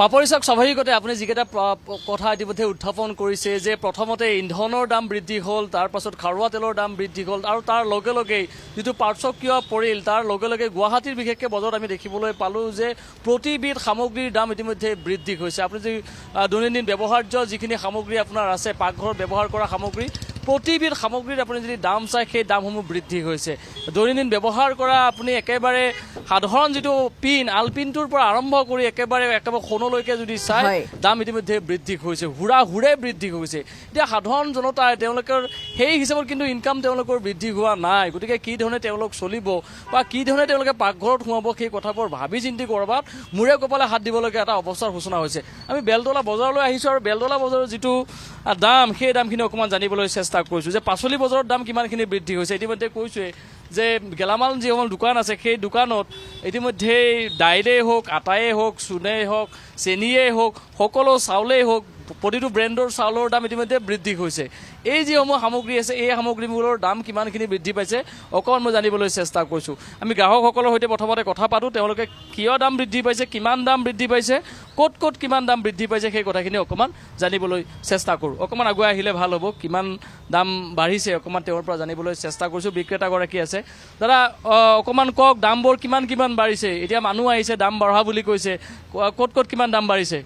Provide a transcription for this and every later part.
পাপৰি চাওক স্বাভাৱিকতে আপুনি যিকেইটা কথা ইতিমধ্যে উত্থাপন কৰিছে যে প্ৰথমতে ইন্ধনৰ দাম বৃদ্ধি হ'ল, তাৰ পাছত খাৰুৱা তেলৰ দাম বৃদ্ধি হ'ল আৰু তাৰ লগে লগেই যিটো পাৰ্শ্বক্য পৰিল তাৰ লগে লগে গুৱাহাটীৰ বিশেষকৈ বজাৰত আমি দেখিবলৈ পালোঁ যে প্ৰতিবিধ সামগ্ৰীৰ দাম ইতিমধ্যে বৃদ্ধি হৈছে। আপুনি যদি দৈনন্দিন ব্যৱহাৰ্য যিখিনি সামগ্ৰী আপোনাৰ আছে পাকঘৰত ব্যৱহাৰ কৰা সামগ্ৰী প্ৰতিবিধ সামগ্ৰীৰ আপুনি যদি দাম চায় সেই দামসমূহ বৃদ্ধি হৈছে। দৈনন্দিন ব্যৱহাৰ কৰা আপুনি একেবাৰে সাধাৰণ যিটো পিন আলপিনটোৰ পৰা আৰম্ভ কৰি একেবাৰে সোণলৈকে যদি চায় দাম ইতিমধ্যে বৃদ্ধি হৈছে, হুৰে বৃদ্ধি হৈছে। এতিয়া সাধাৰণ জনতাই তেওঁলোকৰ সেই হিচাপত কিন্তু ইনকাম তেওঁলোকৰ বৃদ্ধি হোৱা নাই। গতিকে কি ধৰণে তেওঁলোক চলিব বা কি ধৰণে তেওঁলোকে পাকঘৰত সোমাব সেই কথাবোৰ ভাবি চিন্তি কৰবাত মূৰে কপালে হাত দিবলগীয়া এটা অৱস্থাৰ সূচনা হৈছে। আমি বেলতলা বজাৰলৈ আহিছোঁ আৰু বেলতলা বজাৰৰ যিটো দাম সেই দামখিনি অকণমান জানিবলৈ চেষ্টা কৰিছোঁ যে পাচলি বজাৰৰ দাম কিমানখিনি বৃদ্ধি হৈছে। ইতিমধ্যে কৈছোঁৱে যে গেলামাল যিসমূহ দোকান আছে সেই দোকানত ইতিমধ্যে দাইলেই হওক, আটাই হওক, চূণেই হওক, চেনিয়েই হওক, সকলো চাউলেই হওক, প্ৰতিটো ব্ৰেণ্ডৰ চাউলৰ দাম ইতিমধ্যে বৃদ্ধি হৈছে। এই যিসমূহ সামগ্ৰী আছে এই সামগ্ৰীবোৰৰ দাম কিমানখিনি বৃদ্ধি পাইছে অকণমান মই জানিবলৈ চেষ্টা কৰিছোঁ। আমি গ্ৰাহকসকলৰ সৈতে প্ৰথমতে কথা পাতোঁ, তেওঁলোকে কিয় দাম বৃদ্ধি পাইছে, কিমান দাম বৃদ্ধি পাইছে, ক'ত কিমান দাম বৃদ্ধি পাইছে সেই কথাখিনি অকণমান জানিবলৈ চেষ্টা কৰোঁ। অকণমান আগুৱাই আহিলে ভাল হ'ব, কিমান দাম বাঢ়িছে অকণমান তেওঁৰ পৰা জানিবলৈ চেষ্টা কৰিছোঁ। বিক্ৰেতাগৰাকী আছে, দাদা অকণমান কওক দামবোৰ কিমান বাঢ়িছে? এতিয়া মানুহ আহিছে দাম বঢ়া বুলি কৈছে, ক'ত কিমান দাম বাঢ়িছে?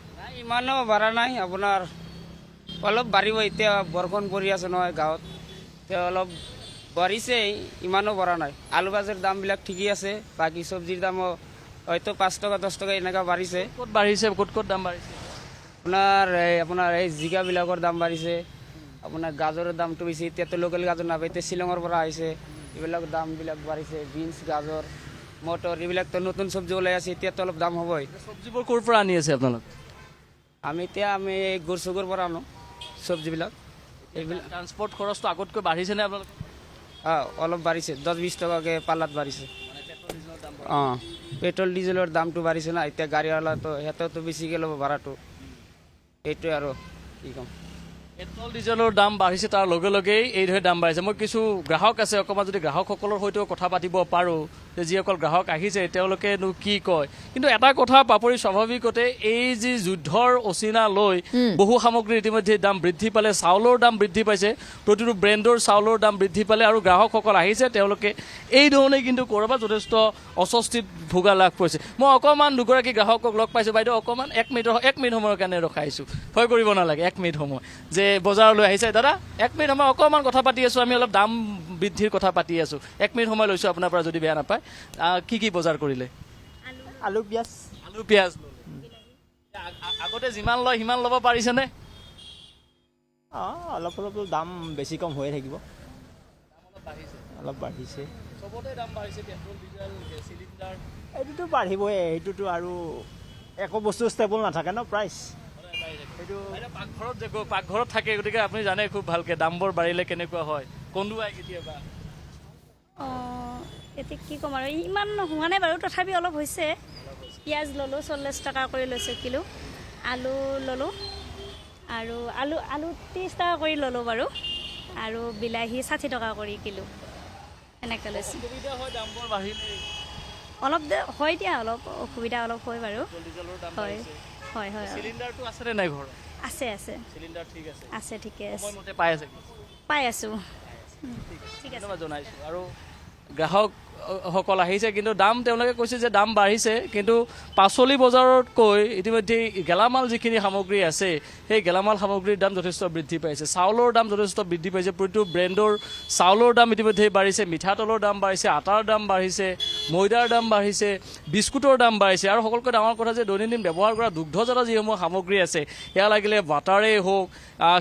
ইমানো বাঢ়া নাই, আপোনাৰ অলপ বাঢ়িব। এতিয়া বৰষুণ পৰি আছে নহয় গাঁৱত, এতিয়া অলপ বাঢ়িছে, ইমানো বাঢ়া নাই। আলু ভাজিৰ দামবিলাক ঠিকেই আছে, বাকী চব্জিৰ দামো হয়তো 5 টকা 10 টকা এনেকুৱা বাঢ়িছে। ক'ত বাঢ়িছে, ক'ত দাম বাঢ়িছে? আপোনাৰ এই জিকাবিলাকৰ দাম বাঢ়িছে, আপোনাৰ গাজৰৰ দামটো বেছি। এতিয়াতো লোকেল গাজৰ নাপায়, এতিয়া শ্বিলঙৰ পৰা আহিছে, এইবিলাক দামবিলাক বাঢ়িছে। বিনছ, গাজৰ, মটৰ এইবিলাকতো নতুন চব্জি ওলাই আছে, এতিয়াতো অলপ দাম হ'বই। চব্জিবোৰ ক'ৰ পৰা আনি আছে আপোনালোক? আমি গুৰচুগুৰ পৰা আনো চব্জিবিলাক। এইবিলাক ট্ৰান্সপৰ্ট খৰচটো আগতকৈ বাঢ়িছেনে আপোনালোক? অলপ বাঢ়িছে, 10-20 টকাকৈ পাল্লাত বাঢ়িছে। পেট্ৰল ডিজেলৰ দামটো বাঢ়িছে না, এতিয়া গাড়ীৱালাটো সিহঁতেতো বেছিকৈ ল'ব ভাড়াটো, এইটোৱে আৰু কি ক'ম। পেট্ৰল ডিজেলৰ দাম বাঢ়িছে, তাৰ লগে লগেই এইদৰে দাম বাঢ়িছে। মই কিছু গ্ৰাহক আছে, অকণমান যদি গ্ৰাহকসকলৰ সৈতেও কথা পাতিব পাৰোঁ যে যিসকল গ্ৰাহক আহিছে তেওঁলোকেনো কি কয়। কিন্তু এটা কথা পাপৰি স্বাভাৱিকতে এই যি যুদ্ধৰ অচিনা লৈ বহু সামগ্ৰীৰ ইতিমধ্যে দাম বৃদ্ধি পালে, চাউলৰ দাম বৃদ্ধি পাইছে, প্ৰতিটো ব্ৰেণ্ডৰ চাউলৰ দাম বৃদ্ধি পালে আৰু গ্ৰাহকসকল আহিছে তেওঁলোকে এই ধৰণে কিন্তু ক'ৰবাত যথেষ্ট অস্বস্তিত ভোগা লাভ কৰিছে। মই অকণমান দুগৰাকী গ্ৰাহকক লগ পাইছোঁ। বাইদেউ অকণমান 1 মিনিট সময়ৰ কাৰণে ৰখাইছোঁ, ভয় কৰিব নালাগে। 1 মিনিট সময় যে বজাৰলৈ আহিছে, দাদা 1 মিনিট সময় অকণমান কথা পাতি আছোঁ, আমি অলপ দাম বৃদ্ধিৰ কথা পাতি আছোঁ। 1 মিনিট সময় লৈছোঁ আপোনাৰ পৰা যদি বেয়া নাপায়। কি বজাৰ কৰিলে? আলু পিঁয়াজ। আগতে যিমান লয় সিমান ল'ব পাৰিছেনে? অলপ দাম বেছি কম হৈয়ে থাকিব। অলপ বাঢ়িছে, চবতে দাম বাঢ়িছে, পেট্ৰল ডিজেল চিলিণ্ডাৰ এইটোতো বাঢ়িবই। সেইটোতো আৰু একো বস্তু ষ্টেবল নাথাকে ন প্ৰাইচ। সেইটো পাকঘৰত থাকে, গতিকে আপুনি জানে খুব ভালকৈ দামবোৰ বাঢ়িলে কেনেকুৱা হয়, কন্দুৱাই কেতিয়াবা। এতিয়া কি ক'ম আৰু, ইমান হোৱা নাই বাৰু, তথাপি অলপ হৈছে। পিঁয়াজ ল'লোঁ 40 টকা কৰি লৈছোঁ কিলো, আলু ল'লোঁ আৰু আলু 30 টকা কৰি ল'লোঁ বাৰু, আৰু বিলাহী 60 টকা কৰি কিলো এনেকৈ লৈছোঁ। অলপ হয় দিয়া, অলপ অসুবিধা অলপ হয় বাৰু। হয়। চিলিণ্ডাৰটো আছেনে নাই ঘৰত? আছে। চিলিণ্ডাৰ ঠিক আছে? আছে, ঠিকে আছে, সময়মতে পাই আছে? পাই আছোঁ। ঠিক আছে, ধন্যবাদ জনাইছোঁ। আৰু গ্ৰাহকসকল আহিছে, কিন্তু দাম তেওঁলোকে কৈছে যে দাম বাঢ়িছে, কিন্তু পাচলি বজাৰতকৈ ইতিমধ্যে গেলামাল যিখিনি সামগ্ৰী আছে সেই গেলামাল সামগ্ৰীৰ দাম যথেষ্ট বৃদ্ধি পাইছে। চাউলৰ দাম যথেষ্ট বৃদ্ধি পাইছে, প্ৰতিটো ব্ৰেণ্ডৰ চাউলৰ দাম ইতিমধ্যে বাঢ়িছে, মিঠাতেলৰ দাম বাঢ়িছে, আটাৰ দাম বাঢ়িছে, ময়দাৰ দাম বাঢ়িছে, বিস্কুটৰ দাম বাঢ়িছে, আৰু সকলোতকৈ ডাঙৰ কথা যে দৈনন্দিন ব্যৱহাৰ কৰা দুগ্ধজাত যিসমূহ সামগ্ৰী আছে, সেয়া লাগিলে বাটাৰেই হওক,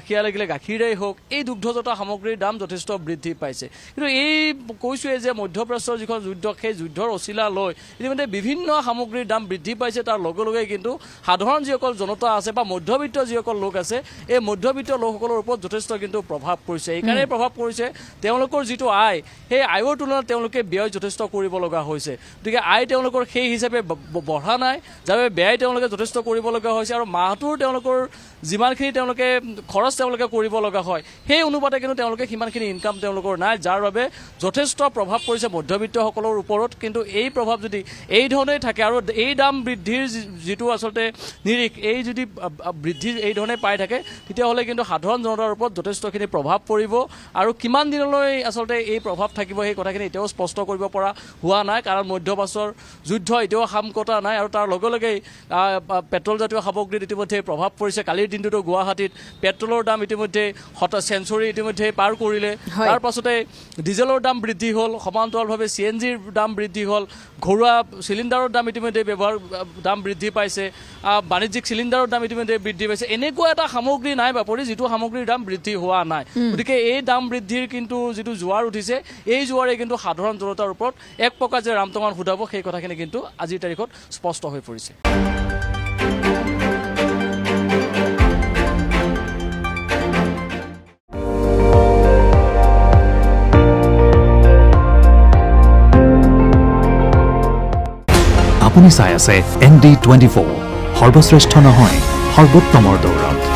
সেয়া লাগিলে গাখীৰেই হওক, এই দুগ্ধজাত সামগ্ৰীৰ দাম যথেষ্ট বৃদ্ধি পাইছে। কিন্তু এই কৈছোঁৱে যে মধ্যপ্ৰাচ্যৰ যিখন যুদ্ধ, সেই যুদ্ধৰ অচিলা লৈ ইতিমধ্যে বিভিন্ন সামগ্ৰীৰ দাম বৃদ্ধি পাইছে। তাৰ লগে লগে কিন্তু সাধাৰণ যিসকল জনতা আছে বা মধ্যবিত্ত যিসকল লোক আছে, এই মধ্যবিত্ত লোকসকলৰ ওপৰত যথেষ্ট কিন্তু প্ৰভাৱ পৰিছে। এইকাৰণেই প্ৰভাৱ পৰিছে তেওঁলোকৰ যিটো আয়, সেই আয়ৰ তুলনাত তেওঁলোকে ব্যয় যথেষ্ট কৰিব লগা হৈছে। গতিকে আয় তেওঁলোকৰ সেই হিচাপে বঢ়া নাই, যাৰ বাবে ব্যয় তেওঁলোকে যথেষ্ট কৰিব লগা হৈছে, আৰু মাহটোৰ তেওঁলোকৰ যিমানখিনি তেওঁলোকে খৰচ তেওঁলোকে কৰিব লগা হয় সেই অনুপাতে কিন্তু তেওঁলোকে সিমানখিনি ইনকাম তেওঁলোকৰ নাই, যাৰ বাবে যথেষ্ট প্ৰভাৱ পৰিছে মধ্যবিত্ত মধ্যবিত্তসকলৰ ওপৰত কিন্তু এই প্ৰভাৱ যদি এই ধৰণেই থাকে আৰু এই দাম বৃদ্ধিৰ যিটো আচলতে নিৰিখ এই যদি বৃদ্ধি এই ধৰণে পাই থাকে তেতিয়াহ'লে কিন্তু সাধাৰণ জনতাৰ ওপৰত যথেষ্টখিনি প্ৰভাৱ পৰিব আৰু কিমান দিনলৈ আচলতে এই প্ৰভাৱ থাকিব সেই কথাখিনি এতিয়াও স্পষ্ট কৰিব পৰা হোৱা নাই কাৰণ মধ্যবাছৰ যুদ্ধ এতিয়াও সাম কটা নাই আৰু তাৰ লগে লগেই পেট্ৰলজাতীয় সামগ্ৰীত ইতিমধ্যে প্ৰভাৱ পৰিছে কালিৰ দিনটোতো গুৱাহাটীত পেট্ৰলৰ দাম ইতিমধ্যে চেঞ্চুৰী ইতিমধ্যে পাৰ কৰিলে তাৰ পাছতে ডিজেলৰ দাম বৃদ্ধি হ'ল সমান্তৰালভাৱে CNGৰ দাম বৃদ্ধি হ'ল ঘৰুৱা চিলিণ্ডাৰৰ দাম ইতিমধ্যে দাম বৃদ্ধি পাইছে বাণিজ্যিক চিলিণ্ডাৰৰ দাম ইতিমধ্যে বৃদ্ধি পাইছে এনেকুৱা এটা সামগ্ৰী নাই বাপৰি যিটো সামগ্ৰীৰ দাম বৃদ্ধি হোৱা নাই গতিকে এই দাম বৃদ্ধিৰ কিন্তু যিটো জোৱাৰ উঠিছে এই জোৱাৰে কিন্তু সাধাৰণ জনতাৰ ওপৰত এক প্ৰকাৰ যে ৰামটেঙাৰ সুধাব সেই কথাখিনি কিন্তু আজিৰ তাৰিখত স্পষ্ট হৈ পৰিছে আপুনি চাই আছে ND24 সৰ্বশ্ৰেষ্ঠ নহয় সৰ্বোত্তমৰ দৌৰত